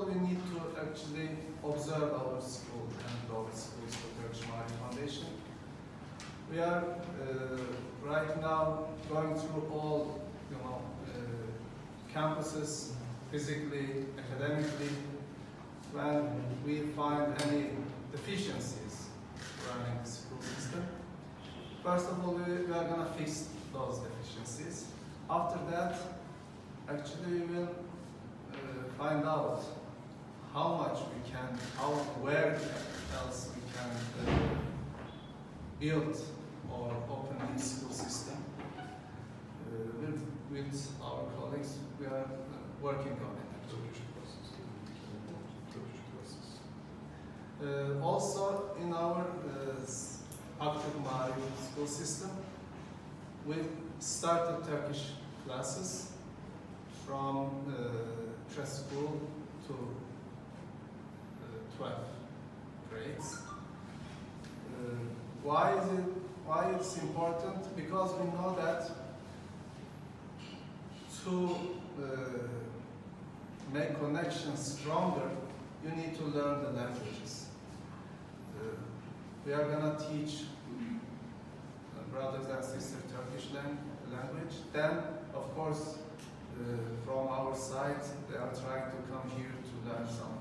all, we need to actually observe our school and our schools, the Turkish Mali Foundation. We are right now going through all, campuses, physically, academically. When we find any deficiencies running the school system, first of all, we are going to fix those deficiencies. After that, actually, we will find out how much we can, where else we can build or open this school system. With our colleagues, we are working on it. Also, in our Aktürk Mali school system, we started Turkish classes from preschool to 12th grades. Why it's important? Because we know that to make connections stronger, you need to learn the languages. We are going to teach brothers and sisters Turkish language. Then, of course, from our side, they are trying to come here to learn some